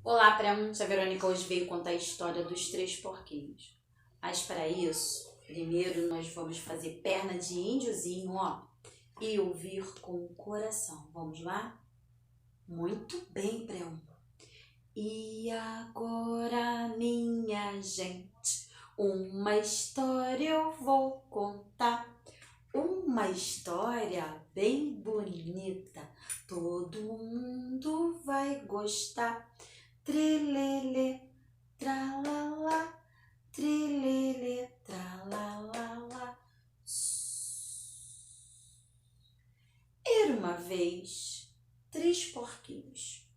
Olá, a Verônica hoje veio contar a história dos três porquinhos. Mas para isso, primeiro nós vamos fazer perna de índiozinho, ó, e ouvir com o coração. Vamos lá? Muito bem, Prão. E agora, minha gente, uma história eu vou contar. Uma história bem bonita, todo mundo vai gostar. Trelele, tralala, trelele, tralalala. Era uma vez três porquinhos: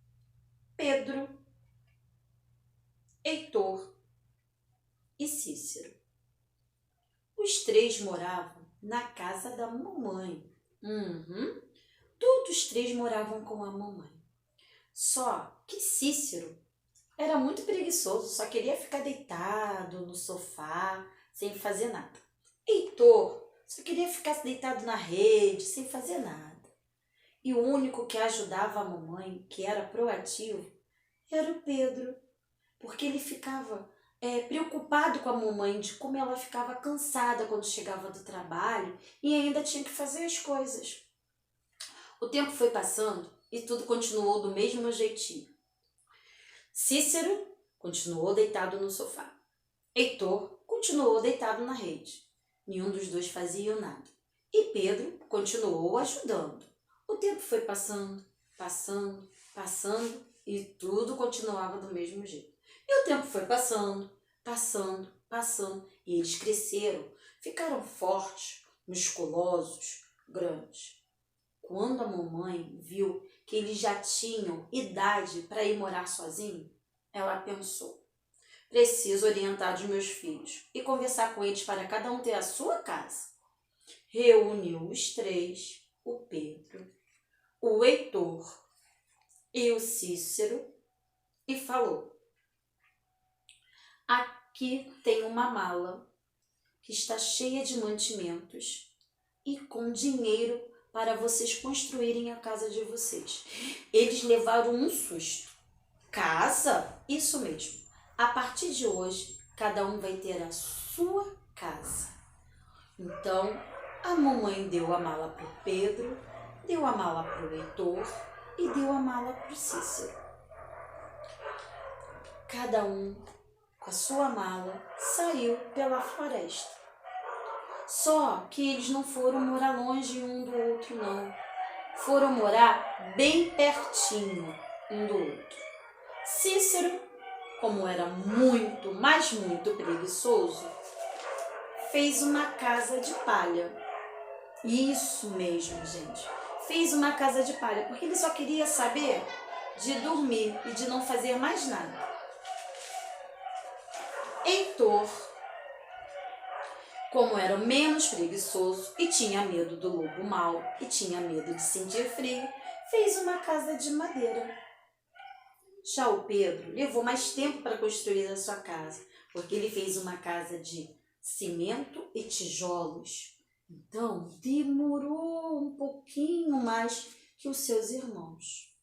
Pedro, Heitor e Cícero. Os três moravam na casa da mamãe. Todos três moravam com a mamãe. Só que Cícero era muito preguiçoso, só queria ficar deitado no sofá, sem fazer nada. Heitor só queria ficar deitado na rede, sem fazer nada. E o único que ajudava a mamãe, que era proativo, era o Pedro, porque ele ficava preocupado com a mamãe, de como ela ficava cansada quando chegava do trabalho e ainda tinha que fazer as coisas. O tempo foi passando e tudo continuou do mesmo jeitinho. Cícero continuou deitado no sofá. Heitor continuou deitado na rede. Nenhum dos dois fazia nada. E Pedro continuou ajudando. O tempo foi passando, passando, passando e tudo continuava do mesmo jeito. E o tempo foi passando, passando, passando e eles cresceram, ficaram fortes, musculosos, grandes. Quando a mamãe viu que eles já tinham idade para ir morar sozinho, ela pensou: preciso orientar os meus filhos e conversar com eles para cada um ter a sua casa. Reuniu os três, o Pedro, o Heitor e o Cícero, e falou: aqui tem uma mala que está cheia de mantimentos e com dinheiro para vocês construírem a casa de vocês. Eles levaram um susto. Casa? Isso mesmo. A partir de hoje, cada um vai ter a sua casa. Então, a mamãe deu a mala para o Pedro, deu a mala para o Heitor e deu a mala para o Cícero. Cada um, com a sua mala, saiu pela floresta. Só que eles não foram morar longe um do outro, não. Foram morar bem pertinho um do outro. Cícero, como era muito, mas muito preguiçoso, fez uma casa de palha. Isso mesmo, gente. Fez uma casa de palha, porque ele só queria saber de dormir e de não fazer mais nada. Heitor, como era o menos preguiçoso e tinha medo do lobo mau e tinha medo de sentir frio, fez uma casa de madeira. Já o Pedro levou mais tempo para construir a sua casa, porque ele fez uma casa de cimento e tijolos. Então, demorou um pouquinho mais que os seus irmãos.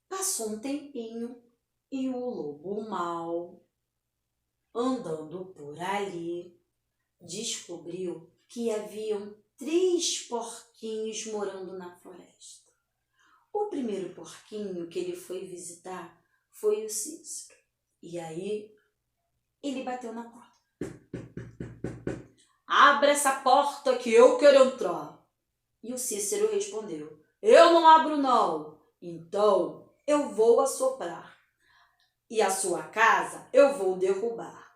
Passou um tempinho e o lobo mau, andando por ali, descobriu que haviam três porquinhos morando na floresta. O primeiro porquinho que ele foi visitar foi o Cícero. E aí, ele bateu na porta. Abra essa porta que eu quero entrar. E o Cícero respondeu: eu não abro não, então eu vou assoprar. E a sua casa eu vou derrubar.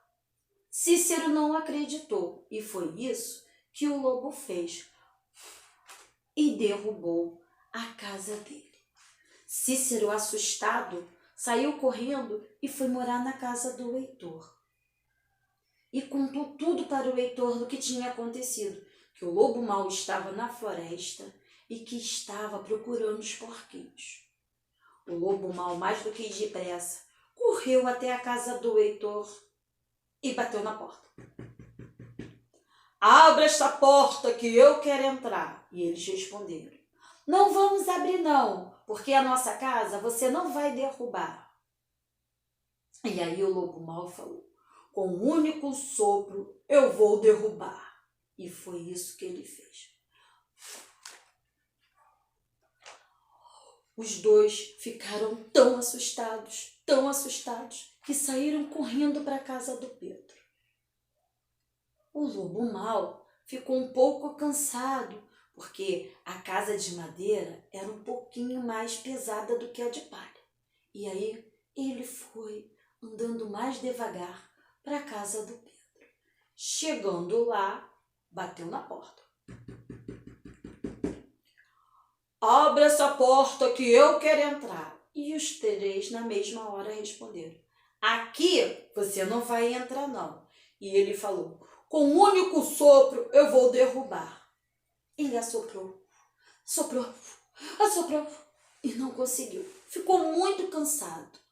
Cícero não acreditou e foi isso que o lobo fez e derrubou a casa dele. Cícero, assustado, saiu correndo e foi morar na casa do Heitor. E contou tudo para o Heitor do que tinha acontecido, que o lobo mau estava na floresta e que estava procurando os porquinhos. O lobo mau, mais do que depressa, correu até a casa do Heitor e bateu na porta. Abra esta porta que eu quero entrar. E eles responderam: não vamos abrir não, porque a nossa casa você não vai derrubar. E aí o lobo mau falou: com um único sopro eu vou derrubar. E foi isso que ele fez. Os dois ficaram tão assustados, que saíram correndo para a casa do Pedro. O lobo mau ficou um pouco cansado, porque a casa de madeira era um pouquinho mais pesada do que a de palha. E aí ele foi andando mais devagar para a casa do Pedro. Chegando lá, bateu na porta. Abra essa porta que eu quero entrar. E os três na mesma hora responderam: aqui você não vai entrar não. E ele falou: com um único sopro eu vou derrubar. Ele assoprou, assoprou e não conseguiu. Ficou muito cansado.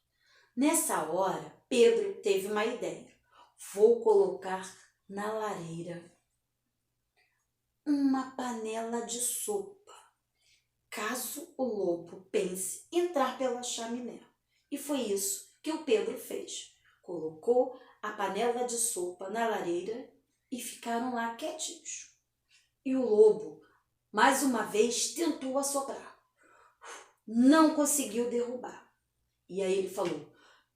Nessa hora, Pedro teve uma ideia. Vou colocar na lareira uma panela de sopa, caso o lobo pense entrar pela chaminé. E foi isso que o Pedro fez. Colocou a panela de sopa na lareira e ficaram lá quietinhos. E o lobo, mais uma vez, tentou assoprar. Não conseguiu derrubar. E aí ele falou: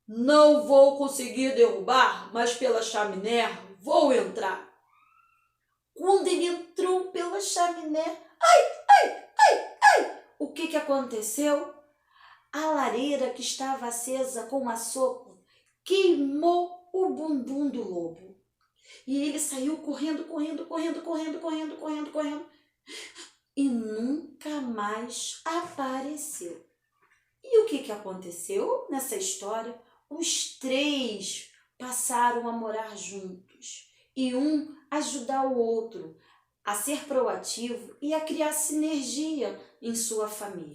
não vou conseguir derrubar, mas pela chaminé vou entrar. Quando ele entrou pela chaminé, o que aconteceu? A lareira que estava acesa com a sopa queimou o bumbum do lobo. E ele saiu correndo e nunca mais apareceu. E o que aconteceu nessa história? Os três passaram a morar juntos e um ajudar o outro a ser proativo e a criar sinergia em sua família.